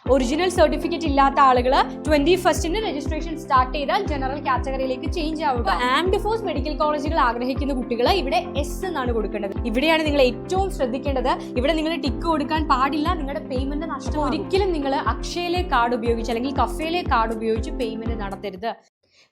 Original certificate ഇല്ലാത്ത ആളുകൾ 21ന് registration start ചെയ്താൽ ജനറൽ കാറ്റഗറിയിലേക്ക് ചേഞ്ച് ആവുക. ആംഡ് ഫോഴ്സ് മെഡിക്കൽ കോളേജുകൾ ആഗ്രഹിക്കുന്ന കുട്ടികൾ ഇവിടെ എസ് എന്നാണ് കൊടുക്കേണ്ടത്. ഇവിടെയാണ് നിങ്ങൾ ഏറ്റവും ശ്രദ്ധിക്കേണ്ടത്. ഇവിടെ നിങ്ങൾ ടിക്ക് കൊടുക്കാൻ പാടില്ല. നിങ്ങളുടെ പേയ്മെന്റ് നഷ്ടം. ഒരിക്കലും നിങ്ങൾ അക്ഷയയിലെ കാർഡ് ഉപയോഗിച്ച് അല്ലെങ്കിൽ കഫേയിലെ കാർഡ് ഉപയോഗിച്ച് പേയ്മെന്റ് നടത്തരുത്.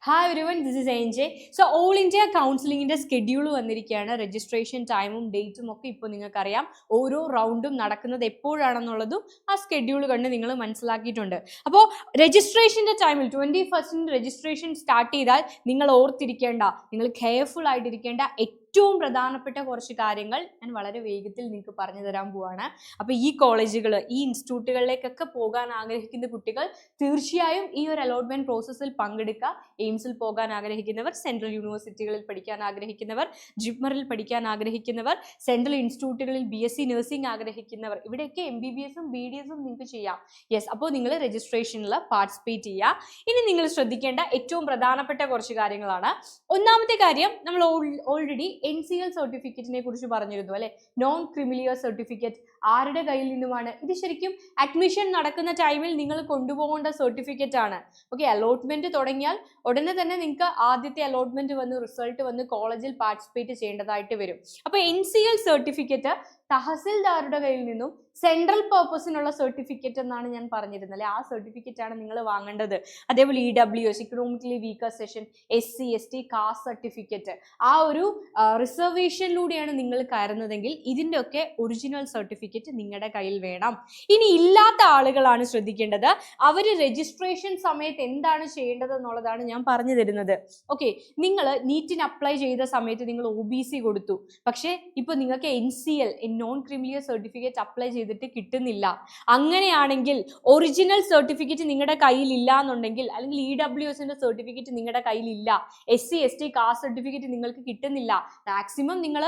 Hi everyone, this is NJ. So all India കൗൺസിലിങ്ങിൻ്റെ സ്കെഡ്യൂൾ വന്നിരിക്കുകയാണ്. രജിസ്ട്രേഷൻ ടൈമും ഡേറ്റും ഒക്കെ ഇപ്പോൾ നിങ്ങൾക്കറിയാം. ഓരോ റൗണ്ടും നടക്കുന്നത് എപ്പോഴാണെന്നുള്ളതും ആ സ്കെഡ്യൂൾ കണ്ട് നിങ്ങൾ മനസ്സിലാക്കിയിട്ടുണ്ട്. അപ്പോൾ രജിസ്ട്രേഷൻ്റെ ടൈമിൽ 21ന് രജിസ്ട്രേഷൻ സ്റ്റാർട്ട് ചെയ്താൽ നിങ്ങൾ ഓർത്തിരിക്കേണ്ട, നിങ്ങൾ കെയർഫുൾ ആയിട്ടിരിക്കേണ്ട ഏറ്റവും പ്രധാനപ്പെട്ട കുറച്ച് കാര്യങ്ങൾ ഞാൻ വളരെ വേഗത്തിൽ നിങ്ങൾക്ക് പറഞ്ഞു തരാൻ പോവാണ്. അപ്പോൾ ഈ കോളേജുകൾ, ഈ ഇൻസ്റ്റിറ്റ്യൂട്ടുകളിലേക്കൊക്കെ പോകാൻ ആഗ്രഹിക്കുന്ന കുട്ടികൾ തീർച്ചയായും ഈ ഒരു അലോട്ട്മെന്റ് പ്രോസസ്സിൽ പങ്കെടുക്കുക. എയിംസിൽ പോകാൻ ആഗ്രഹിക്കുന്നവർ, സെൻട്രൽ യൂണിവേഴ്സിറ്റികളിൽ പഠിക്കാൻ ആഗ്രഹിക്കുന്നവർ, ജിപ്മറിൽ പഠിക്കാൻ ആഗ്രഹിക്കുന്നവർ, സെൻട്രൽ ഇൻസ്റ്റിറ്റ്യൂട്ടുകളിൽ BSc നഴ്സിംഗ് ആഗ്രഹിക്കുന്നവർ, ഇവിടെയൊക്കെ MBBSും BDSും നിങ്ങൾക്ക് ചെയ്യാം. യെസ്, അപ്പോൾ നിങ്ങൾ രജിസ്ട്രേഷനിൽ പാർട്ടിസിപ്പേറ്റ് ചെയ്യുക. ഇനി നിങ്ങൾ ശ്രദ്ധിക്കേണ്ട ഏറ്റവും പ്രധാനപ്പെട്ട കുറച്ച് കാര്യങ്ങളാണ്. ഒന്നാമത്തെ കാര്യം, നമ്മൾ ഓൾറെഡി NCL സർട്ടിഫിക്കറ്റിനെ കുറിച്ച് പറഞ്ഞിരുന്നു അല്ലെ. നോൺ ക്രിമിലിയർ സർട്ടിഫിക്കറ്റ് ആരുടെ കയ്യിൽ നിന്നുമാണ്? ഇത് ശരിക്കും അഡ്മിഷൻ നടക്കുന്ന ടൈമിൽ നിങ്ങൾ കൊണ്ടുപോകേണ്ട സർട്ടിഫിക്കറ്റ് ആണ്. ഓക്കെ, അലോട്ട്മെന്റ് തുടങ്ങിയാൽ ഉടനെ തന്നെ നിങ്ങൾക്ക് ആദ്യത്തെ അലോട്ട്മെന്റ് വന്ന് റിസൾട്ട് വന്ന് കോളേജിൽ പാർട്ടിസിപ്പേറ്റ് ചെയ്യേണ്ടതായിട്ട് വരും. അപ്പോൾ NCL സർട്ടിഫിക്കറ്റ് തഹസിൽദാരുടെ കയ്യിൽ നിന്നും സെൻട്രൽ പർപ്പസിനുള്ള സർട്ടിഫിക്കറ്റ് എന്നാണ് ഞാൻ പറഞ്ഞിരുന്നത് അല്ലെ. ആ സർട്ടിഫിക്കറ്റ് ആണ് നിങ്ങൾ വാങ്ങേണ്ടത്. അതേപോലെ EWS, economically weaker session, SC ST caste certificate, ആ ഒരു റിസർവേഷനിലൂടെയാണ് നിങ്ങൾ കയറുന്നതെങ്കിൽ ഇതിൻ്റെ ഒക്കെ ഒറിജിനൽ സർട്ടിഫിക്കറ്റ് നിങ്ങളുടെ കയ്യിൽ വേണം. ഇനി ഇല്ലാത്ത ആളുകളാണ് ശ്രദ്ധിക്കേണ്ടത്. അവർ രജിസ്ട്രേഷൻ സമയത്ത് എന്താണ് ചെയ്യേണ്ടത് എന്നുള്ളതാണ് ഞാൻ പറഞ്ഞു തരുന്നത്. ഓക്കെ, നിങ്ങൾ നീറ്റിന് അപ്ലൈ ചെയ്ത സമയത്ത് നിങ്ങൾ OBC കൊടുത്തു, പക്ഷേ ഇപ്പൊ നിങ്ങൾക്ക് NCL non creamy layer certificate apply ചെയ്തിട്ട് കിട്ടുന്നില്ല. അങ്ങനെയാണെങ്കിൽ ഒറിജിനൽ സർട്ടിഫിക്കറ്റ് നിങ്ങളുടെ കയ്യിൽ ഇല്ല എന്നുണ്ടെങ്കിൽ, അല്ലെങ്കിൽ EWSന്റെ സർട്ടിഫിക്കറ്റ് നിങ്ങളുടെ കയ്യിലില്ല, SC ST കാസ്റ്റ് സർട്ടിഫിക്കറ്റ് നിങ്ങൾക്ക് കിട്ടുന്നില്ല, മാക്സിമം നിങ്ങൾ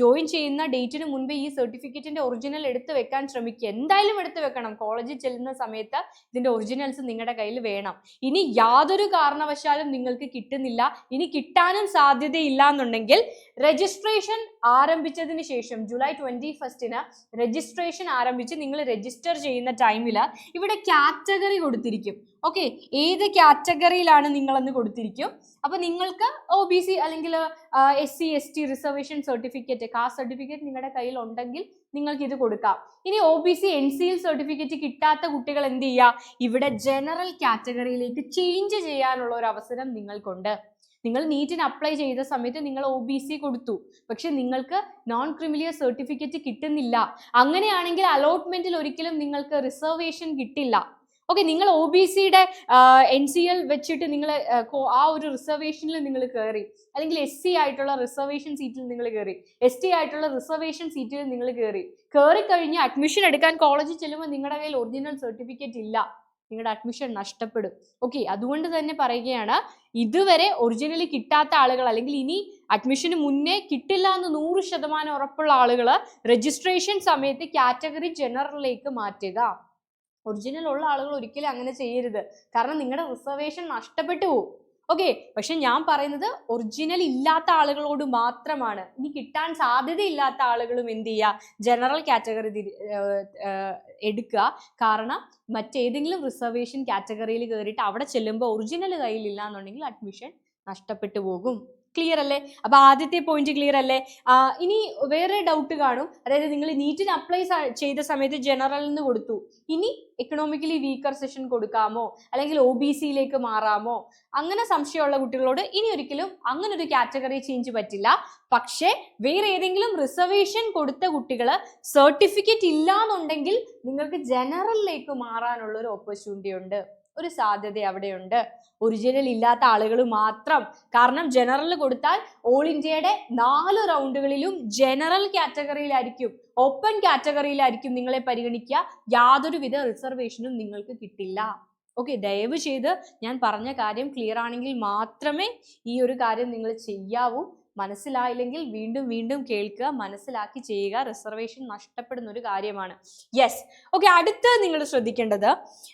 ജോയിൻ ചെയ്യുന്ന ഡേറ്റിന് മുൻപേ ഈ സർട്ടിഫിക്കറ്റിന്റെ ഒറിജിനൽ എടുത്ത് വെക്കാൻ ശ്രമിക്കുക. എന്തായാലും എടുത്ത് വെക്കണം. കോളേജിൽ ചെല്ലുന്ന സമയത്ത് ഇതിന്റെ ഒറിജിനൽസ് നിങ്ങളുടെ കയ്യിൽ വേണം. ഇനി യാതൊരു കാരണവശാലും നിങ്ങൾക്ക് കിട്ടുന്നില്ല, ഇനി കിട്ടാനും സാധ്യതയില്ല എന്നുണ്ടെങ്കിൽ രജിസ്ട്രേഷൻ ആരംഭിച്ചതിന് ശേഷം ജൂലൈ 21ന് രജിസ്ട്രേഷൻ ആരംഭിച്ച് നിങ്ങൾ രജിസ്റ്റർ ചെയ്യുന്ന ടൈമിൽ ഇവിടെ കാറ്റഗറി കൊടുത്തിരിക്കും. ഓക്കെ, ഏത് കാറ്റഗറിയിലാണ് നിങ്ങളെന്ന് കൊടുത്തിരിക്കും. അപ്പൊ നിങ്ങൾക്ക് OBC അല്ലെങ്കിൽ SC ST reservation certificate, caste certificate നിങ്ങളുടെ കയ്യിൽ ഉണ്ടെങ്കിൽ നിങ്ങൾക്ക് ഇത് കൊടുക്കാം. ഇനി OBC NCL സർട്ടിഫിക്കറ്റ് കിട്ടാത്ത കുട്ടികൾ എന്ത് ചെയ്യുക? ഇവിടെ ജനറൽ കാറ്റഗറിയിലേക്ക് ചേഞ്ച് ചെയ്യാനുള്ള ഒരു അവസരം നിങ്ങൾക്കുണ്ട്. നിങ്ങൾ നീറ്റിന് അപ്ലൈ ചെയ്ത സമയത്ത് നിങ്ങൾ OBC കൊടുത്തു, പക്ഷെ നിങ്ങൾക്ക് നോൺ ക്രിമിലിയർ സർട്ടിഫിക്കറ്റ് കിട്ടുന്നില്ല. അങ്ങനെയാണെങ്കിൽ അലോട്ട്മെന്റിൽ ഒരിക്കലും നിങ്ങൾക്ക് റിസർവേഷൻ കിട്ടില്ല. ഓക്കെ, നിങ്ങൾ OBCയുടെ NCL വെച്ചിട്ട് നിങ്ങൾ ആ ഒരു റിസർവേഷനിൽ നിങ്ങൾ കയറി, അല്ലെങ്കിൽ SC ആയിട്ടുള്ള റിസർവേഷൻ സീറ്റിൽ നിങ്ങൾ കയറി, ST ആയിട്ടുള്ള റിസർവേഷൻ സീറ്റിൽ നിങ്ങൾ കയറി കഴിഞ്ഞ് അഡ്മിഷൻ എടുക്കാൻ കോളേജിൽ ചെല്ലുമ്പോൾ നിങ്ങളുടെ കയ്യിൽ ഒറിജിനൽ സർട്ടിഫിക്കറ്റ് ഇല്ല, നിങ്ങളുടെ അഡ്മിഷൻ നഷ്ടപ്പെടും. ഓക്കെ, അതുകൊണ്ട് തന്നെ പറയുകയാണ്, ഇതുവരെ ഒറിജിനലി കിട്ടാത്ത ആളുകൾ, അല്ലെങ്കിൽ ഇനി അഡ്മിഷന് മുന്നേ കിട്ടില്ല എന്ന് 100% ഉറപ്പുള്ള ആളുകൾ രജിസ്ട്രേഷൻ സമയത്ത് കാറ്റഗറി ജനറലിലേക്ക് മാറ്റുക. ഒറിജിനൽ ഉള്ള ആളുകൾ ഒരിക്കലും അങ്ങനെ ചെയ്യരുത്, കാരണം നിങ്ങളുടെ റിസർവേഷൻ നഷ്ടപ്പെട്ടു പോകും. ഓക്കെ, പക്ഷെ ഞാൻ പറയുന്നത് ഒറിജിനൽ ഇല്ലാത്ത ആളുകളോട് മാത്രമാണ്. ഇനി കിട്ടാൻ സാധ്യതയില്ലാത്ത ആളുകളും എന്ത് ചെയ്യുക? ജനറൽ കാറ്റഗറി എടുക്കുക. കാരണം മറ്റേതെങ്കിലും റിസർവേഷൻ കാറ്റഗറിയിൽ കയറിയിട്ട് അവിടെ ചെല്ലുമ്പോൾ ഒറിജിനൽ കയ്യിലില്ല എന്നുണ്ടെങ്കിൽ അഡ്മിഷൻ നഷ്ടപ്പെട്ടു പോകും. ക്ലിയർ അല്ലേ? അപ്പൊ ആദ്യത്തെ പോയിന്റ് ക്ലിയർ അല്ലേ? ഇനി വേറെ ഡൗട്ട് കാണും. അതായത് നിങ്ങൾ നീറ്റിന് അപ്ലൈ ചെയ്ത സമയത്ത് ജനറൽ എന്ന് കൊടുത്തു, ഇനി എക്കണോമിക്കലി വീക്കർ സെഷൻ കൊടുക്കാമോ, അല്ലെങ്കിൽ OBCയിലേക്ക് മാറാമോ? അങ്ങനെ സംശയമുള്ള കുട്ടികളോട് ഇനി ഒരിക്കലും അങ്ങനെ ഒരു കാറ്റഗറി ചേഞ്ച് പറ്റില്ല. പക്ഷേ വേറെ ഏതെങ്കിലും റിസർവേഷൻ കൊടുത്ത കുട്ടികൾ സർട്ടിഫിക്കറ്റ് ഇല്ല എന്നുണ്ടെങ്കിൽ നിങ്ങൾക്ക് ജനറലിലേക്ക് മാറാനുള്ള ഒരു ഓപ്പർച്യൂണിറ്റി ഉണ്ട്, ഒരു സാധ്യത അവിടെയുണ്ട്. ഒറിജിനൽ ഇല്ലാത്ത ആളുകൾ മാത്രം. കാരണം ജനറൽ കൊടുത്താൽ ഓൾ ഇന്ത്യയുടെ 4 റൗണ്ടുകളിലും ജനറൽ കാറ്റഗറിയിലായിരിക്കും, ഓപ്പൺ കാറ്റഗറിയിലായിരിക്കും നിങ്ങളെ പരിഗണിക്കുക. യാതൊരുവിധ റിസർവേഷനും നിങ്ങൾക്ക് കിട്ടില്ല. ഓക്കെ, ദയവ് ചെയ്ത് ഞാൻ പറഞ്ഞ കാര്യം ക്ലിയർ ആണെങ്കിൽ മാത്രമേ ഈ ഒരു കാര്യം നിങ്ങൾ ചെയ്യാവൂ. മനസ്സിലായില്ലെങ്കിൽ വീണ്ടും വീണ്ടും കേൾക്കുക, മനസ്സിലാക്കി ചെയ്യുക. റിസർവേഷൻ നഷ്ടപ്പെടുന്ന ഒരു കാര്യമാണ്. Yes, okay. അടുത്ത് നിങ്ങൾ ശ്രദ്ധിക്കേണ്ടത്,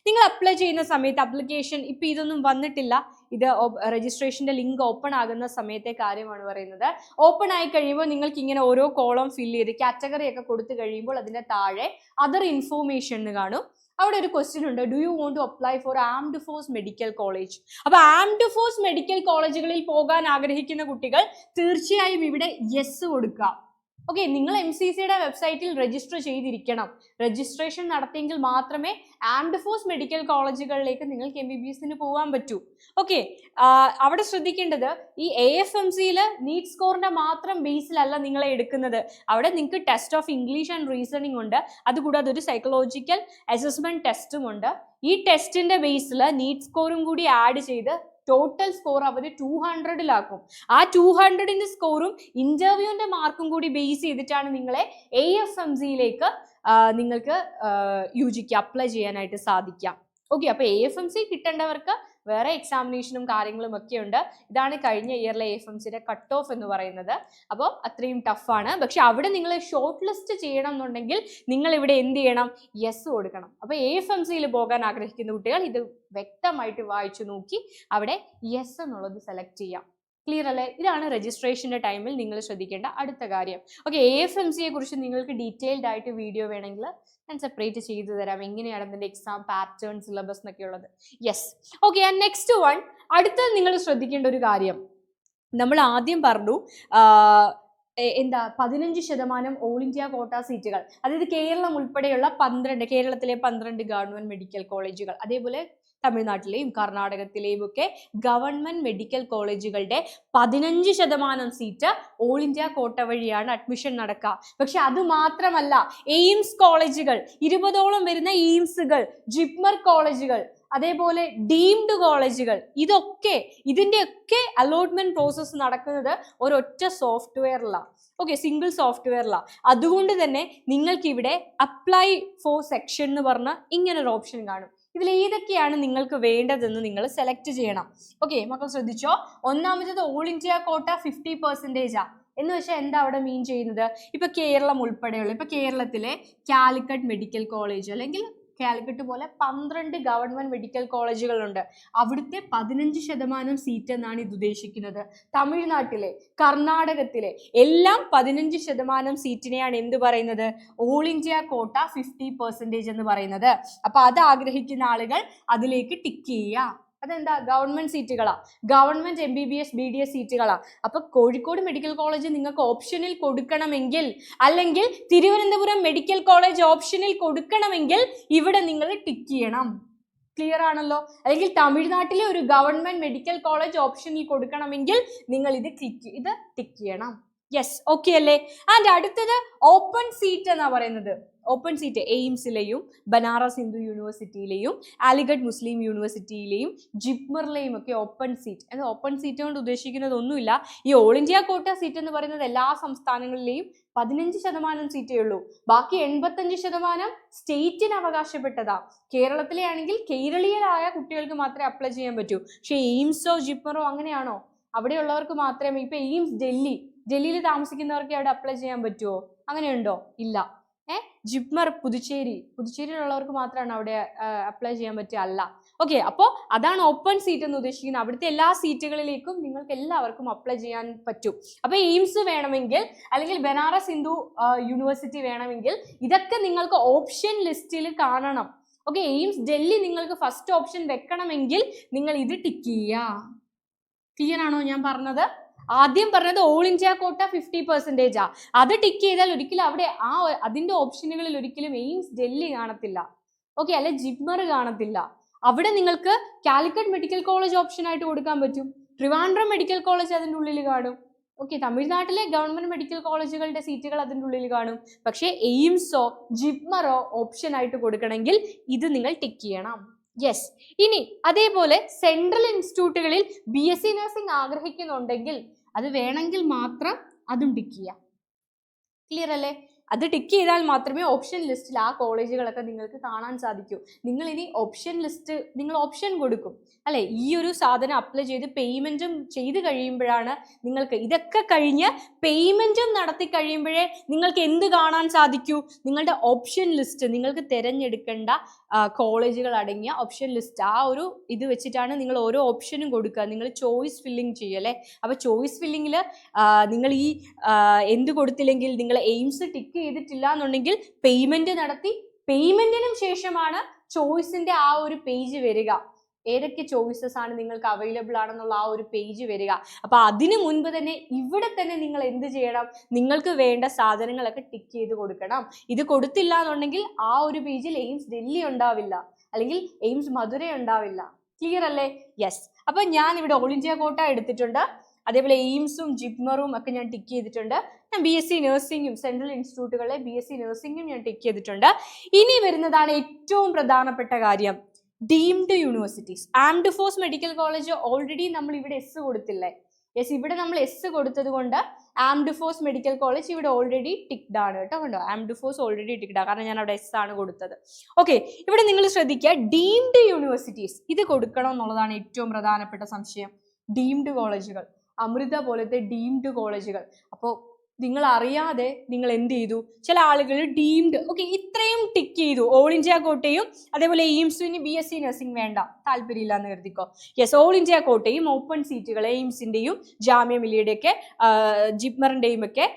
നിങ്ങൾ അപ്ലൈ ചെയ്യുന്ന സമയത്ത് അപ്ലിക്കേഷൻ ഇപ്പൊ ഇതൊന്നും വന്നിട്ടില്ല, ഇത് രജിസ്ട്രേഷന്റെ ലിങ്ക് ഓപ്പൺ ആകുന്ന സമയത്തെ കാര്യമാണ് പറയുന്നത്. ഓപ്പൺ ആയി കഴിയുമ്പോൾ നിങ്ങൾക്ക് ഇങ്ങനെ ഓരോ കോളം ഫില്ല് ചെയ്ത് കാറ്റഗറി ഒക്കെ കൊടുത്തു കഴിയുമ്പോൾ അതിന്റെ താഴെ അതർ ഇൻഫോർമേഷൻ കാണും. അവിടെ ഒരു ക്വസ്റ്റ്യൻ ഉണ്ട്, do you want to apply for armed force medical college. അപ്പൊ ആംഡ് ഫോഴ്സ് മെഡിക്കൽ കോളേജുകളിൽ പോകാൻ ആഗ്രഹിക്കുന്ന കുട്ടികൾ തീർച്ചയായും ഇവിടെ യെസ് കൊടുക്കുക. ഓക്കെ, നിങ്ങൾ MCCയുടെ വെബ്സൈറ്റിൽ രജിസ്റ്റർ ചെയ്തിരിക്കണം. രജിസ്ട്രേഷൻ നടത്തിയെങ്കിൽ മാത്രമേ ആംഡ് ഫോഴ്സ് മെഡിക്കൽ കോളേജുകളിലേക്ക് നിങ്ങൾക്ക് MBBSന് പോകാൻ പറ്റൂ. ഓക്കെ, അവിടെ ശ്രദ്ധിക്കേണ്ടത് ഈ AFMCയിൽ നീറ്റ് സ്കോറിന്റെ മാത്രം ബേസിലല്ല നിങ്ങളെ എടുക്കുന്നത്. അവിടെ നിങ്ങൾക്ക് test of English and reasoning ഉണ്ട്. അതുകൂടാതെ ഒരു സൈക്കോളജിക്കൽ അസസ്മെന്റ് ടെസ്റ്റും ഉണ്ട്. ഈ ടെസ്റ്റിന്റെ ബേസിൽ നീറ്റ് സ്കോറും കൂടി ആഡ് ചെയ്ത് ടോട്ടൽ സ്കോർ അവർ 200-ലാക്കും. ആ 200-ന്റെ സ്കോറും ഇന്റർവ്യൂവിന്റെ മാർക്കും കൂടി ബേസ് ചെയ്തിട്ടാണ് നിങ്ങളെ AFMCയിലേക്ക് നിങ്ങൾക്ക് UGക്ക് അപ്ലൈ ചെയ്യാനായിട്ട് സാധിക്കാം. ഓക്കെ, അപ്പൊ AFMC കിട്ടേണ്ടവർക്ക് വേറെ എക്സാമിനേഷനും കാര്യങ്ങളും ഒക്കെ ഉണ്ട്. ഇതാണ് കഴിഞ്ഞ ഇയറിലെ AFMCയുടെ കട്ട് ഓഫ് എന്ന് പറയുന്നത്. അപ്പോൾ അത്രയും ടഫാണ്. പക്ഷെ അവിടെ നിങ്ങൾ ഷോർട്ട് ലിസ്റ്റ് ചെയ്യണം എന്നുണ്ടെങ്കിൽ നിങ്ങൾ ഇവിടെ എന്ത് ചെയ്യണം? യെസ് കൊടുക്കണം. അപ്പോൾ AFMCയിൽ പോകാൻ ആഗ്രഹിക്കുന്ന കുട്ടികൾ ഇത് വ്യക്തമായിട്ട് വായിച്ചു നോക്കി അവിടെ യെസ് എന്നുള്ളത് സെലക്ട് ചെയ്യാം. ക്ലിയർ അല്ലേ? ഇതാണ് രജിസ്ട്രേഷന്റെ ടൈമിൽ നിങ്ങൾ ശ്രദ്ധിക്കേണ്ട അടുത്ത കാര്യം. ഓക്കെ, AFMCയെ കുറിച്ച് നിങ്ങൾക്ക് ഡീറ്റെയിൽഡ് ആയിട്ട് വീഡിയോ വേണമെങ്കിൽ ഞാൻ സെപ്പറേറ്റ് ചെയ്തു തരാം, എങ്ങനെയാണ് അതിന്റെ എക്സാം പാറ്റേൺ, സിലബസ് എന്നൊക്കെ ഉള്ളത്. Yes, okay. And next one, അടുത്ത നിങ്ങൾ ശ്രദ്ധിക്കേണ്ട ഒരു കാര്യം, നമ്മൾ ആദ്യം പറഞ്ഞു എന്താ 15% ഓൾ ഇന്ത്യ കോട്ട സീറ്റുകൾ, അതായത് കേരളം ഉൾപ്പെടെയുള്ള കേരളത്തിലെ 12 ഗവൺമെന്റ് മെഡിക്കൽ കോളേജുകൾ, അതേപോലെ തമിഴ്നാട്ടിലെയും കർണാടകത്തിലെയും ഒക്കെ ഗവൺമെന്റ് മെഡിക്കൽ കോളേജുകളുടെ 15% സീറ്റ് ഓൾ ഇന്ത്യ കോട്ട വഴിയാണ് അഡ്മിഷൻ നടക്കുക. പക്ഷെ അത് മാത്രമല്ല, എയിംസ് കോളേജുകൾ 20ഓളം വരുന്ന എയിംസുകൾ, ജിപ്മർ കോളേജുകൾ, അതേപോലെ ഡീംഡ് കോളേജുകൾ, ഇതിന്റെയൊക്കെ അലോട്ട്മെന്റ് പ്രോസസ്സ് നടക്കുന്നത് ഒരൊറ്റ സോഫ്റ്റ്വെയറിലാണ്. Okay, single സോഫ്റ്റ്വെയറിലാണ്. അതുകൊണ്ട് തന്നെ നിങ്ങൾക്ക് ഇവിടെ അപ്ലൈ ഫോർ സെക്ഷൻ എന്ന് പറഞ്ഞ ഇങ്ങനൊരു ഓപ്ഷൻ കാണും. ഇതിൽ ഏതൊക്കെയാണ് നിങ്ങൾക്ക് വേണ്ടതെന്ന് നിങ്ങൾ സെലക്ട് ചെയ്യണം. ഓക്കെ, മക്കൾ ശ്രദ്ധിച്ചോ. ഒന്നാമത്തേത് ഓൾ ഇന്ത്യ കോട്ട 50%. എന്ന് വെച്ചാൽ എന്താ അവിടെ മീൻ ചെയ്യുന്നത്? ഇപ്പൊ കേരളം ഉൾപ്പെടെയുള്ള, ഇപ്പൊ കേരളത്തിലെ കാലിക്കറ്റ് മെഡിക്കൽ കോളേജ് അല്ലെങ്കിൽ കാലിക്കറ്റ് പോലെ 12 ഗവൺമെന്റ് മെഡിക്കൽ കോളേജുകളുണ്ട്. അവിടുത്തെ 15% സീറ്റ് എന്നാണ് ഇത് ഉദ്ദേശിക്കുന്നത്. തമിഴ്നാട്ടിലെ, കർണാടകത്തിലെ എല്ലാം 15% സീറ്റിനെയാണ് എന്ത് പറയുന്നത്? ഓൾ ഇന്ത്യ കോട്ട 50% എന്ന് പറയുന്നത്. അപ്പൊ അത് ആഗ്രഹിക്കുന്ന ആളുകൾ അതിലേക്ക് ടിക്ക് ചെയ്യുക. അതെന്താ? ഗവൺമെന്റ് സീറ്റുകളാ, ഗവൺമെന്റ് MBBS BDS സീറ്റുകളാ. അപ്പൊ കോഴിക്കോട് മെഡിക്കൽ കോളേജ് നിങ്ങൾക്ക് ഓപ്ഷനിൽ കൊടുക്കണമെങ്കിൽ, അല്ലെങ്കിൽ തിരുവനന്തപുരം മെഡിക്കൽ കോളേജ് ഓപ്ഷനിൽ കൊടുക്കണമെങ്കിൽ ഇവിടെ നിങ്ങൾ ടിക്ക് ചെയ്യണം. ക്ലിയർ ആണല്ലോ? അല്ലെങ്കിൽ തമിഴ്നാട്ടിലെ ഒരു ഗവൺമെന്റ് മെഡിക്കൽ കോളേജ് ഓപ്ഷനിൽ കൊടുക്കണമെങ്കിൽ നിങ്ങൾ ഇത് ടിക്ക് ചെയ്യണം. യെസ്, ഓക്കെ അല്ലേ? ആൻഡ് അടുത്തത് ഓപ്പൺ സീറ്റ് എന്നാ പറയുന്നത്. ഓപ്പൺ സീറ്റ് എയിംസിലെയും ബനാറസ് ഹിന്ദു യൂണിവേഴ്സിറ്റിയിലെയും അലിഗഡ് മുസ്ലിം യൂണിവേഴ്സിറ്റിയിലെയും ജിപ്മറിലെയും ഒക്കെ ഓപ്പൺ സീറ്റ്. ഓപ്പൺ സീറ്റ് കൊണ്ട് ഉദ്ദേശിക്കുന്നത് ഒന്നുമില്ല, ഈ ഓൾ ഇന്ത്യ കോട്ട സീറ്റ് എന്ന് പറയുന്നത് എല്ലാ സംസ്ഥാനങ്ങളിലെയും 15% സീറ്റേ ഉള്ളൂ. ബാക്കി 85% സ്റ്റേറ്റിന് അവകാശപ്പെട്ടതാ. കേരളത്തിലെ ആണെങ്കിൽ കേരളീയരായ കുട്ടികൾക്ക് മാത്രമേ അപ്ലൈ ചെയ്യാൻ പറ്റൂ. പക്ഷെ എയിംസോ ജിപ്മറോ അങ്ങനെയാണോ? അവിടെയുള്ളവർക്ക് മാത്രമേ. ഇപ്പൊ എയിംസ് ഡൽഹിയിൽ താമസിക്കുന്നവർക്ക് അവിടെ അപ്ലൈ ചെയ്യാൻ പറ്റുമോ? അങ്ങനെയുണ്ടോ? ഇല്ല. ജിപ്മർ പുതുച്ചേരിയിലുള്ളവർക്ക് മാത്രമാണ് അവിടെ അപ്ലൈ ചെയ്യാൻ പറ്റുക? അല്ല. ഓക്കെ, അപ്പോൾ അതാണ് ഓപ്പൺ സീറ്റ് എന്ന് ഉദ്ദേശിക്കുന്നത്. അവിടുത്തെ എല്ലാ സീറ്റുകളിലേക്കും നിങ്ങൾക്ക് എല്ലാവർക്കും അപ്ലൈ ചെയ്യാൻ പറ്റും. അപ്പൊ എയിംസ് വേണമെങ്കിൽ, അല്ലെങ്കിൽ ബനാറസ് ഹിന്ദു യൂണിവേഴ്സിറ്റി വേണമെങ്കിൽ, ഇതൊക്കെ നിങ്ങൾക്ക് ഓപ്ഷൻ ലിസ്റ്റിൽ കാണണം. ഓക്കെ, എയിംസ് ഡൽഹി നിങ്ങൾക്ക് ഫസ്റ്റ് ഓപ്ഷൻ വെക്കണമെങ്കിൽ നിങ്ങൾ ഇത് ടിക്ക് ചെയ്യുക. ക്ലിയർ ആണോ ഞാൻ പറഞ്ഞത്? ആദ്യം പറഞ്ഞത് ഓൾ ഇന്ത്യ കോട്ട 50%. അത് ടിക്ക് ചെയ്താൽ ഒരിക്കലും അവിടെ അതിന്റെ ഓപ്ഷനുകളിൽ ഒരിക്കലും എയിംസ് ഡൽഹി കാണത്തില്ല. ഓക്കെ, അല്ലെ ജിപ്മർ കാണത്തില്ല. അവിടെ നിങ്ങൾക്ക് കാലിക്കറ്റ് മെഡിക്കൽ കോളേജ് ഓപ്ഷൻ ആയിട്ട് കൊടുക്കാൻ പറ്റും. ട്രിവാൻഡ്രം മെഡിക്കൽ കോളേജ് അതിൻ്റെ ഉള്ളിൽ കാണും. ഓക്കെ, തമിഴ്നാട്ടിലെ ഗവൺമെന്റ് മെഡിക്കൽ കോളേജുകളുടെ സീറ്റുകൾ അതിൻ്റെ ഉള്ളിൽ കാണും. പക്ഷേ എയിംസോ ജിപ്മറോ ഓപ്ഷൻ ആയിട്ട് കൊടുക്കണമെങ്കിൽ ഇത് നിങ്ങൾ ടിക്ക് ചെയ്യണം. യെസ്. ഇനി അതേപോലെ സെൻട്രൽ ഇൻസ്റ്റിറ്റ്യൂട്ടുകളിൽ BSc നഴ്സിംഗ് ആഗ്രഹിക്കുന്നുണ്ടെങ്കിൽ അത് വേണമെങ്കിൽ മാത്രം അതും ടിക്ക് ചെയ്യാം. ക്ലിയർ അല്ലേ? അത് ടിക്ക് ചെയ്താൽ മാത്രമേ ഓപ്ഷൻ ലിസ്റ്റിൽ ആ കോളേജുകളൊക്കെ നിങ്ങൾക്ക് കാണാൻ സാധിക്കൂ. നിങ്ങൾ ഇനി നിങ്ങൾ ഓപ്ഷൻ കൊടുക്കും അല്ലെ? ഈ ഒരു സാധനം അപ്ലൈ ചെയ്ത് പേയ്മെന്റും ചെയ്ത് കഴിയുമ്പോഴാണ് നിങ്ങൾക്ക് ഇതൊക്കെ കഴിഞ്ഞ് പേയ്മെന്റും നടത്തി കഴിയുമ്പോഴേ നിങ്ങൾക്ക് എന്ത് കാണാൻ സാധിക്കൂ? നിങ്ങളുടെ ഓപ്ഷൻ ലിസ്റ്റ്, നിങ്ങൾക്ക് തിരഞ്ഞെടുക്കേണ്ട കോളേജുകൾ അടങ്ങിയ ഓപ്ഷൻ ലിസ്റ്റ്. ആ ഒരു ഇത് വെച്ചിട്ടാണ് നിങ്ങൾ ഓരോ ഓപ്ഷനും കൊടുക്കുക. നിങ്ങൾ ചോയ്സ് ഫില്ലിംഗ് ചെയ്യല്ലേ? അപ്പൊ ചോയ്സ് ഫില്ലിങ്ങിൽ നിങ്ങൾ ഈ എന്ത് കൊടുത്തില്ലെങ്കിൽ, നിങ്ങൾ എയിംസ് ടിക്ക് ചെയ്തിട്ടില്ല എന്നുണ്ടെങ്കിൽ പേയ്മെന്റ് നടത്തി, പേയ്മെന്റിനും ശേഷമാണ് ചോയ്സിന്റെ ആ ഒരു പേജ് വരിക. ഏതൊക്കെ ചോയ്സസ് ആണ് നിങ്ങൾക്ക് അവൈലബിൾ ആണെന്നുള്ള ആ ഒരു പേജ് വരിക. അപ്പൊ അതിനു മുൻപ് തന്നെ ഇവിടെ തന്നെ നിങ്ങൾ എന്ത് ചെയ്യണം, നിങ്ങൾക്ക് വേണ്ട സാധനങ്ങളൊക്കെ ടിക്ക് ചെയ്ത് കൊടുക്കണം. ഇത് കൊടുത്തില്ല എന്നുണ്ടെങ്കിൽ ആ ഒരു പേജിൽ എയിംസ് ഡൽഹി ഉണ്ടാവില്ല, അല്ലെങ്കിൽ എയിംസ് മധുര ഉണ്ടാവില്ല. ക്ലിയർ അല്ലേ? യെസ്. അപ്പൊ ഞാൻ ഇവിടെ ഓൾ ഇന്ത്യ കോട്ട എടുത്തിട്ടുണ്ട്, അതേപോലെ എയിംസും ജിപ്മറും ഒക്കെ ഞാൻ ടിക്ക് ചെയ്തിട്ടുണ്ട്. ഞാൻ BSc നഴ്സിംഗും സെൻട്രൽ ഇൻസ്റ്റിറ്റ്യൂട്ടുകളിലെ BSc നഴ്സിംഗും ഞാൻ ടിക്ക് ചെയ്തിട്ടുണ്ട്. ഇനി വരുന്നതാണ് ഏറ്റവും പ്രധാനപ്പെട്ട കാര്യം, deemed universities. Armed force medical college already നമ്മൾ ഇവിടെ എസ് കൊടുത്തില്ലേ? യെസ്, ഇവിടെ നമ്മൾ എസ് കൊടുത്തത് കൊണ്ട് ആംഡ് ഫോഴ്സ് മെഡിക്കൽ കോളേജ് ഇവിടെ ഓൾറെഡി ടിക്ഡ് ആണ് കേട്ടോ. കണ്ടോ, ആംഡ് ഫോഴ്സ് ഓൾറെഡി ടിക്ഡ് ആണ്, കാരണം ഞാൻ അവിടെ എസ് ആണ് കൊടുത്തത്. ഓക്കെ, ഇവിടെ നിങ്ങൾ ശ്രദ്ധിക്കുക, ഡീംഡ് യൂണിവേഴ്സിറ്റീസ് ഇത് കൊടുക്കണം എന്നുള്ളതാണ് ഏറ്റവും പ്രധാനപ്പെട്ട സംശയം. ഡീംഡ് കോളേജുകൾ, അമൃത പോലത്തെ ഡീംഡ് കോളേജുകൾ. അപ്പോൾ നിങ്ങൾ അറിയാതെ നിങ്ങൾ എന്ത് ചെയ്തു, ചില ആളുകൾ ഡീംഡ് ഓക്കെ ഇത്രയും ടിക്ക് ചെയ്തു, ഓൾ ഇന്ത്യ കോട്ടയും അതേപോലെ എയിംസിന് BSc നഴ്സിംഗ് വേണ്ട, താല്പര്യമില്ല എന്ന് കരുതിക്കോ. യെസ്, ഓൾ ഇന്ത്യ കോട്ടയും ഓപ്പൺ സീറ്റുകൾ എയിംസിന്റെയും ജാമ്യ മില്ലിയുടെയൊക്കെ ജിപ്മറിന്റെയും ഒക്കെ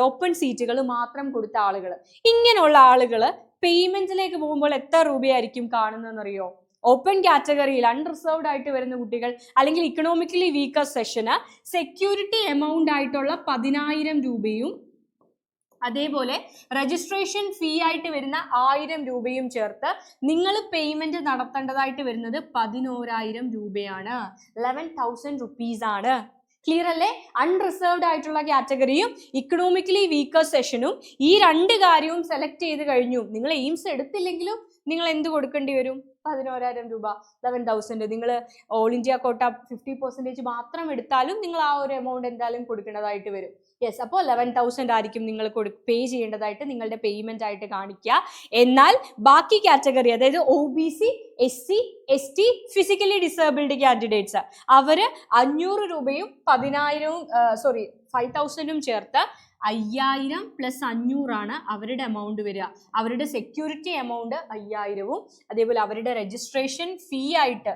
ഓപ്പൺ സീറ്റുകൾ മാത്രം കൊടുത്ത ആളുകൾ, ഇങ്ങനെയുള്ള ആളുകൾ പേയ്മെന്റിലേക്ക് പോകുമ്പോൾ എത്ര രൂപയായിരിക്കും കാണുന്നതെന്നറിയോ? ഓപ്പൺ കാറ്റഗറിയിൽ അൺറിസർവ്ഡ് ആയിട്ട് വരുന്ന കുട്ടികൾ അല്ലെങ്കിൽ ഇക്കണോമിക്കലി വീക്കർ സെഷന് സെക്യൂരിറ്റി എമൗണ്ട് ആയിട്ടുള്ള 10,000 രൂപയും അതേപോലെ രജിസ്ട്രേഷൻ ഫീ ആയിട്ട് വരുന്ന 1000 രൂപയും ചേർത്ത് നിങ്ങൾ പേയ്മെന്റ് നടത്തേണ്ടതായിട്ട് വരുന്നത് 11,000 രൂപയാണ്. 11,000 rupees ആണ്. ക്ലിയർ അല്ലേ? അൺറിസർവ്ഡ് ആയിട്ടുള്ള കാറ്റഗറിയും ഇക്കണോമിക്കലി വീക്കർ സെഷനും ഈ രണ്ട് കാര്യവും സെലക്ട് ചെയ്ത് കഴിഞ്ഞു. നിങ്ങൾ എയിംസ് എടുത്തില്ലെങ്കിലും നിങ്ങൾ എന്ത് കൊടുക്കേണ്ടി വരും? 11,000 രൂപ, 11,000. നിങ്ങൾ ഓൾ ഇന്ത്യ കോട്ട 50% മാത്രം എടുത്താലും നിങ്ങൾ ആ ഒരു എമൗണ്ട് എന്തായാലും കൊടുക്കേണ്ടതായിട്ട് വരും. യെസ്, അപ്പോൾ 11,000 ആയിരിക്കും നിങ്ങൾ പേ ചെയ്യേണ്ടതായിട്ട് നിങ്ങളുടെ പേയ്മെന്റ് ആയിട്ട് കാണിക്കുക. എന്നാൽ ബാക്കി കാറ്റഗറി, അതായത് OBC, SC, ST, physically disabled candidates, അവര് 500 രൂപയും 5,000 ചേർത്ത് 5,000 + 500 അവരുടെ എമൗണ്ട് വരിക. അവരുടെ സെക്യൂരിറ്റി എമൗണ്ട് 5,000, അതേപോലെ അവരുടെ രജിസ്ട്രേഷൻ ഫീ ആയിട്ട്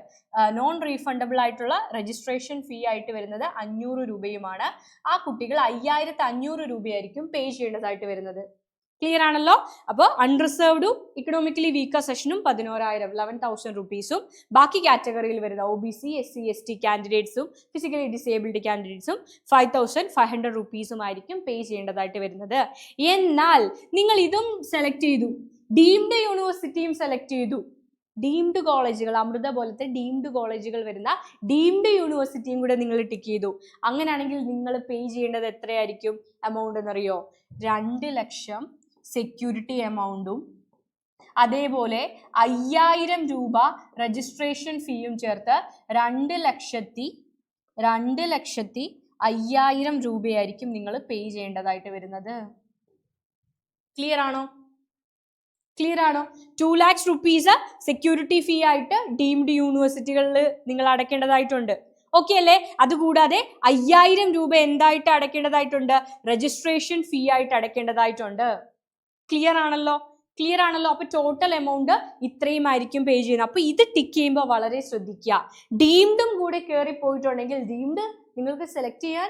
നോൺ റീഫണ്ടബിൾ ആയിട്ടുള്ള രജിസ്ട്രേഷൻ ഫീ ആയിട്ട് വരുന്നത് 500 രൂപയുമാണ്. ആ കുട്ടികൾ 5,500 രൂപയായിരിക്കും പേ ചെയ്യേണ്ടതായിട്ട് വരുന്നത്. ക്ലിയർ ആണല്ലോ? അപ്പോൾ അൺറിസർവ്ഡും ഇക്കണോമിക്കലി വീക്കർ സെഷനും 11,000, 11,000 rupees-ഉം, ബാക്കി കാറ്റഗറിയിൽ വരുന്ന OBC, SC, ST കാൻഡിഡേറ്റ്സും ഫിസിക്കലി ഡിസേബിൾഡ് കാൻഡിഡേറ്റ്സും 5,500 rupees-ഉം ആയിരിക്കും പേ ചെയ്യേണ്ടതായിട്ട് വരുന്നത്. എന്നാൽ നിങ്ങൾ ഇതും സെലക്ട് ചെയ്തു, ഡീംഡ് യൂണിവേഴ്സിറ്റിയും സെലക്ട് ചെയ്തു, ഡീംഡ് കോളേജുകൾ, അമൃത പോലത്തെ ഡീംഡ് കോളേജുകൾ വരുന്ന ഡീംഡ് യൂണിവേഴ്സിറ്റിയും കൂടെ നിങ്ങൾ ടിക്ക് ചെയ്തു. അങ്ങനെയാണെങ്കിൽ നിങ്ങൾ പേ ചെയ്യേണ്ടത് എത്രയായിരിക്കും എമൗണ്ട് എന്നറിയോ? 2 ലക്ഷം സെക്യൂരിറ്റി എമൗണ്ടും അതേപോലെ 5,000 രൂപ രജിസ്ട്രേഷൻ ഫീയും ചേർത്ത് 2,05,000 രൂപയായിരിക്കും നിങ്ങൾ പേ ചെയ്യേണ്ടതായിട്ട് വരുന്നത്. ക്ലിയർ ആണോ? 2 lakhs rupees സെക്യൂരിറ്റി ഫീ ആയിട്ട് ഡീംഡ് യൂണിവേഴ്സിറ്റികളിൽ നിങ്ങൾ അടയ്ക്കേണ്ടതായിട്ടുണ്ട്. ഓക്കെ അല്ലേ? അതുകൂടാതെ 5,000 രൂപ എന്തായിട്ട് അടയ്ക്കേണ്ടതായിട്ടുണ്ട്? രജിസ്ട്രേഷൻ ഫീ ആയിട്ട് അടയ്ക്കേണ്ടതായിട്ടുണ്ട്. ക്ലിയർ ആണല്ലോ? അപ്പൊ ടോട്ടൽ എമൗണ്ട് ഇത്രയും ആയിരിക്കും പേ ചെയ്യുന്നത്. അപ്പൊ ഇത് ടിക്ക് ചെയ്യുമ്പോൾ വളരെ ശ്രദ്ധിക്കുക. ഡീംഡും കൂടെ കയറി പോയിട്ടുണ്ടെങ്കിൽ, ഡീംഡ് നിങ്ങൾക്ക് സെലക്ട് ചെയ്യാൻ,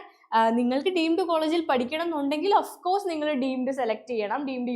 നിങ്ങൾക്ക് ഡീംഡ് കോളേജിൽ പഠിക്കണം എന്നുണ്ടെങ്കിൽ ഓഫ്കോഴ്സ് നിങ്ങൾ ഡീംഡ് സെലക്ട് ചെയ്യണം, ഡീംഡ്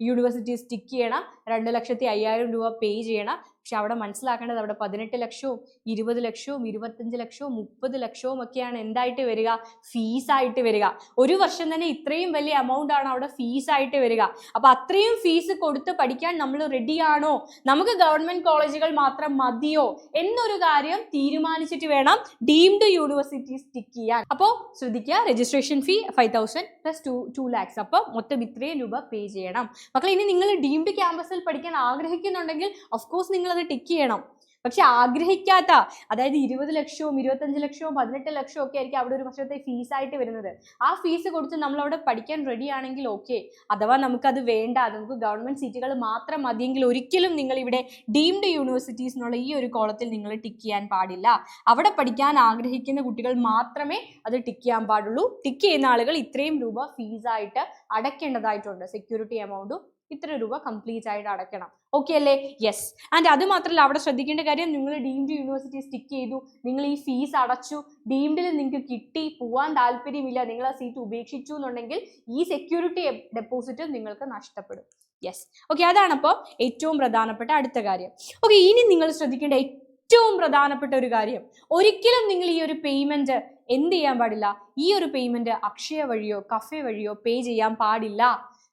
യൂണിവേഴ്സിറ്റീസ് ടിക്ക് ചെയ്യണം, 2,05,000 രൂപ പേ ചെയ്യണം. പക്ഷെ അവിടെ മനസ്സിലാക്കേണ്ടത് അവിടെ 18 ലക്ഷവും 20 ലക്ഷവും 25 ലക്ഷവും 30 ലക്ഷവും ഒക്കെയാണ് എന്തായിട്ട് വരിക? ഫീസായിട്ട് വരിക. ഒരു വർഷം തന്നെ ഇത്രയും വലിയ എമൗണ്ട് ആണ് അവിടെ ഫീസായിട്ട് വരിക. അപ്പൊ അത്രയും ഫീസ് കൊടുത്ത് പഠിക്കാൻ നമ്മൾ റെഡിയാണോ, നമുക്ക് ഗവൺമെന്റ് കോളേജുകൾ മാത്രം മതിയോ എന്നൊരു കാര്യം തീരുമാനിച്ചിട്ട് വേണം ഡീംഡ് യൂണിവേഴ്സിറ്റീസ് ടിക്ക് ചെയ്യാൻ. അപ്പോൾ ശ്രദ്ധിക്കുക, രജിസ്ട്രേഷൻ ഫീ 5,000 + 2 lakhs, അപ്പോൾ മൊത്തം ഇത്രയും രൂപ പേ ചെയ്യണം. മക്കളെ, ഇനി നിങ്ങൾ ഡീംഡ് ക്യാമ്പസിൽ പഠിക്കാൻ ആഗ്രഹിക്കുന്നുണ്ടെങ്കിൽ ഓഫ്കോഴ്സ് നിങ്ങൾ അത് ടിക്ക് ചെയ്യണം. പക്ഷെ ആഗ്രഹിക്കാത്ത, അതായത് 20 ലക്ഷവും 25 ലക്ഷവും 18 ലക്ഷവും ഒക്കെ ആയിരിക്കും അവിടെ ഒരു വർഷത്തെ ഫീസായിട്ട് വരുന്നത്. ആ ഫീസ് കൊടുത്ത് നമ്മൾ അവിടെ പഠിക്കാൻ റെഡി ആണെങ്കിൽ ഓക്കെ. അഥവാ നമുക്കത് വേണ്ട, നമുക്ക് ഗവൺമെന്റ് സീറ്റുകൾ മാത്രം മതിയെങ്കിൽ ഒരിക്കലും നിങ്ങൾ ഇവിടെ ഡീംഡ് യൂണിവേഴ്സിറ്റീസ് എന്നുള്ള ഈ ഒരു കോളത്തിൽ നിങ്ങൾ ടിക്ക് ചെയ്യാൻ പാടില്ല. അവിടെ പഠിക്കാൻ ആഗ്രഹിക്കുന്ന കുട്ടികൾ മാത്രമേ അത് ടിക്ക് ചെയ്യാൻ പാടുള്ളൂ. ടിക്ക് ചെയ്യുന്ന ആളുകൾ ഇത്രയും രൂപ ഫീസായിട്ട് അടയ്ക്കേണ്ടതായിട്ടുണ്ട്. സെക്യൂരിറ്റി എമൗണ്ടും ഇത്ര രൂപ കംപ്ലീറ്റ് ആയിട്ട് അടയ്ക്കണം. ഓക്കെ അല്ലേ? യെസ്. ആൻഡ് അത് മാത്രമല്ല, അവിടെ ശ്രദ്ധിക്കേണ്ട കാര്യം, നിങ്ങൾ ഡീംഡ് യൂണിവേഴ്സിറ്റി സ്റ്റിക്ക് ചെയ്തു, നിങ്ങൾ ഈ ഫീസ് അടച്ചു, ഡീംഡിൽ നിങ്ങൾക്ക് കിട്ടി, പോവാൻ താല്പര്യമില്ല, നിങ്ങൾ ആ സീറ്റ് ഉപേക്ഷിച്ചു എന്നുണ്ടെങ്കിൽ ഈ സെക്യൂരിറ്റി ഡെപ്പോസിറ്റ് നിങ്ങൾക്ക് നഷ്ടപ്പെടും. Yes, okay. അതാണ് അപ്പോൾ ഏറ്റവും പ്രധാനപ്പെട്ട അടുത്ത കാര്യം. ഓക്കെ, ഇനി നിങ്ങൾ ശ്രദ്ധിക്കേണ്ട ഏറ്റവും പ്രധാനപ്പെട്ട ഒരു കാര്യം, ഒരിക്കലും നിങ്ങൾ ഈ ഒരു പേയ്മെന്റ് എന്ത് ചെയ്യാൻ പാടില്ല, ഈ ഒരു പേയ്മെന്റ് അക്ഷയ വഴിയോ കഫേ വഴിയോ പേ ചെയ്യാൻ പാടില്ല.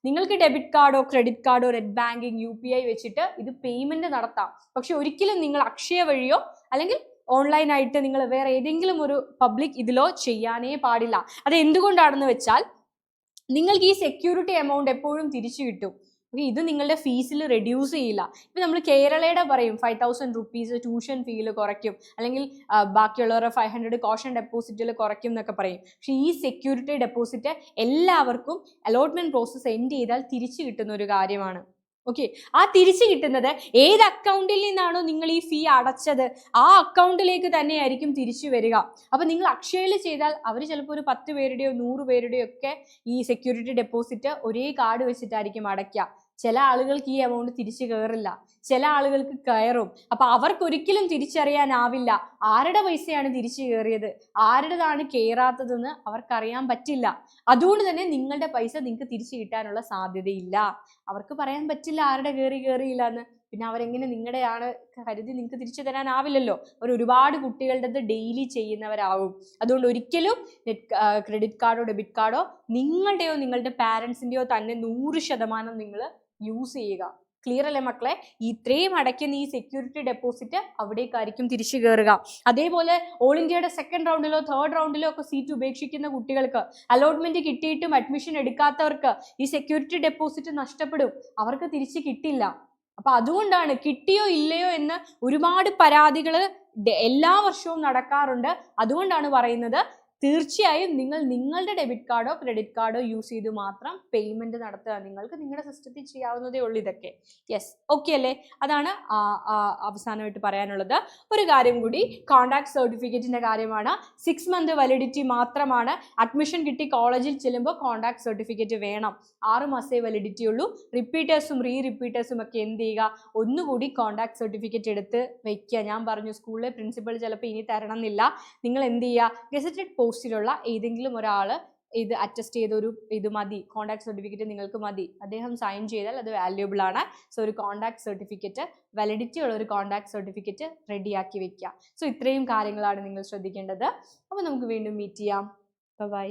നിങ്ങൾക്ക് ഡെബിറ്റ് കാർഡോ ക്രെഡിറ്റ് കാർഡോ നെറ്റ് ബാങ്കിങ് UPI വെച്ചിട്ട് ഇത് പേയ്മെന്റ് നടത്താം. പക്ഷെ ഒരിക്കലും നിങ്ങൾ അക്ഷയ വഴിയോ അല്ലെങ്കിൽ ഓൺലൈനായിട്ട് നിങ്ങൾ വേറെ ഏതെങ്കിലും ഒരു പബ്ലിക് ഇതിലോ ചെയ്യാനേ പാടില്ല. അത് എന്തുകൊണ്ടാണെന്ന് വെച്ചാൽ നിങ്ങൾക്ക് ഈ സെക്യൂരിറ്റി എമൗണ്ട് എപ്പോഴും തിരിച്ചു കിട്ടും. ഇത് നിങ്ങളുടെ ഫീസിൽ റെഡ്യൂസ് ചെയ്യില്ല. ഇപ്പം നമ്മൾ കേരളയുടെ പറയും 5000 റുപ്പീസ് ട്യൂഷൻ ഫീയിൽ കുറയ്ക്കും, അല്ലെങ്കിൽ ബാക്കിയുള്ളവരുടെ 500 കോഷൻ ഡെപ്പോസിറ്റിൽ കുറയ്ക്കും എന്നൊക്കെ പറയും. പക്ഷെ ഈ സെക്യൂരിറ്റി ഡെപ്പോസിറ്റ് എല്ലാവർക്കും അലോട്ട്മെന്റ് പ്രോസസ്സ് എൻഡ് ചെയ്താൽ തിരിച്ചു കിട്ടുന്ന ഒരു കാര്യമാണ്. ഓക്കെ, ആ തിരിച്ചു കിട്ടുന്നത് ഏത് അക്കൗണ്ടിൽ നിന്നാണോ നിങ്ങൾ ഈ ഫീ അടച്ചത് ആ അക്കൗണ്ടിലേക്ക് തന്നെയായിരിക്കും തിരിച്ചു വരിക. അപ്പൊ നിങ്ങൾ അക്ഷയയിൽ ചെയ്താൽ അവർ ചിലപ്പോൾ ഒരു 10 പേരുടെയോ 100 പേരുടെയോ ഒക്കെ ഈ സെക്യൂരിറ്റി ഡെപ്പോസിറ്റ് ഒരേ കാർഡ് വെച്ചിട്ടായിരിക്കും അടയ്ക്കുക. ചില ആളുകൾക്ക് ഈ എമൗണ്ട് തിരിച്ചു കയറില്ല, ചില ആളുകൾക്ക് കയറും. അപ്പൊ അവർക്കൊരിക്കലും തിരിച്ചറിയാനാവില്ല ആരുടെ പൈസയാണ് തിരിച്ചു കയറിയത്, ആരുടേതാണ് കയറാത്തതെന്ന് അവർക്കറിയാൻ പറ്റില്ല. അതുകൊണ്ട് തന്നെ നിങ്ങളുടെ പൈസ നിങ്ങൾക്ക് തിരിച്ചു കിട്ടാനുള്ള സാധ്യതയില്ല. അവർക്ക് പറയാൻ പറ്റില്ല ആരുടെ കയറിയില്ല എന്ന്. പിന്നെ അവരെങ്ങനെ നിങ്ങളുടെയാണ് കരുതി നിങ്ങൾക്ക് തിരിച്ചു തരാനാവില്ലല്ലോ. അവർ ഒരുപാട് കുട്ടികളുടെ ഡെയിലി ചെയ്യുന്നവരാകും. അതുകൊണ്ട് ഒരിക്കലും ക്രെഡിറ്റ് കാർഡോ ഡെബിറ്റ് കാർഡോ നിങ്ങളുടെയോ നിങ്ങളുടെ പാരൻസിന്റെയോ തന്നെ 100% നിങ്ങൾ യൂസ് ചെയ്യുക. ക്ലിയർ അല്ലേ മക്കളെ? ഇത്രയും അടയ്ക്കുന്ന ഈ സെക്യൂരിറ്റി ഡെപ്പോസിറ്റ് അവിടേക്കായിരിക്കും തിരിച്ചു കയറുക. അതേപോലെ ഓൾ ഇന്ത്യയുടെ 2nd റൗണ്ടിലോ 3rd റൗണ്ടിലോ ഒക്കെ സീറ്റ് ഉപേക്ഷിക്കുന്ന കുട്ടികൾക്ക്, അലോട്ട്മെന്റ് കിട്ടിയിട്ടും അഡ്മിഷൻ എടുക്കാത്തവർക്ക് ഈ സെക്യൂരിറ്റി ഡെപ്പോസിറ്റ് നഷ്ടപ്പെടും, അവർക്ക് തിരിച്ചു കിട്ടില്ല. അപ്പൊ അതുകൊണ്ടാണ് കിട്ടിയോ ഇല്ലയോ എന്ന് ഒരുപാട് പരാതികൾ എല്ലാ വർഷവും നടക്കാറുണ്ട്. അതുകൊണ്ടാണ് പറയുന്നത് തീർച്ചയായും നിങ്ങൾ നിങ്ങളുടെ ഡെബിറ്റ് കാർഡോ ക്രെഡിറ്റ് കാർഡോ യൂസ് ചെയ്ത് മാത്രം പേയ്മെന്റ് നടത്തുക. നിങ്ങൾക്ക് നിങ്ങളുടെ സിസ്റ്റത്തിൽ ചെയ്യാവുന്നതേ ഉള്ളൂ ഇതൊക്കെ. യെസ്, ഓക്കെ അല്ലേ? അതാണ് അവസാനമായിട്ട് പറയാനുള്ളത്. ഒരു കാര്യം കൂടി, കോണ്ടാക്ട് സർട്ടിഫിക്കറ്റിന്റെ കാര്യമാണ്. 6 month വാലിഡിറ്റി മാത്രമാണ്. അഡ്മിഷൻ കിട്ടി കോളേജിൽ ചെല്ലുമ്പോൾ കോണ്ടാക്ട് സർട്ടിഫിക്കറ്റ് വേണം. 6 മാസേ വാലിഡിറ്റി ഉള്ളൂ. റിപ്പീറ്റേഴ്സും റിപ്പീറ്റേഴ്സും ഒക്കെ എന്ത് ചെയ്യുക, ഒന്നുകൂടി കോണ്ടാക്ട് സർട്ടിഫിക്കറ്റ് എടുത്ത് വെക്കുക. ഞാൻ പറഞ്ഞു സ്കൂളിലെ പ്രിൻസിപ്പൾ ചിലപ്പോൾ ഇനി തരണം എന്നില്ല. നിങ്ങൾ എന്ത് ചെയ്യുക, ഗസറ്റഡ് പോസ്റ്റിലുള്ള ഏതെങ്കിലും ഒരാൾ ഇത് അറ്റസ്റ്റ് ചെയ്തൊരു ഇത് മതി, കോണ്ടാക്ട് സർട്ടിഫിക്കറ്റ് നിങ്ങൾക്ക് മതി, അദ്ദേഹം സൈൻ ചെയ്താൽ അത് വാല്യുബിൾ ആണ്. സോ ഒരു കോണ്ടാക്ട് സർട്ടിഫിക്കറ്റ്, വാലിഡിറ്റി ഉള്ള ഒരു കോണ്ടാക്ട് സർട്ടിഫിക്കറ്റ് റെഡിയാക്കി വെക്കുക. സോ ഇത്രയും കാര്യങ്ങളാണ് നിങ്ങൾ ശ്രദ്ധിക്കേണ്ടത്. അപ്പോൾ നമുക്ക് വീണ്ടും മീറ്റ് ചെയ്യാം. ബൈ.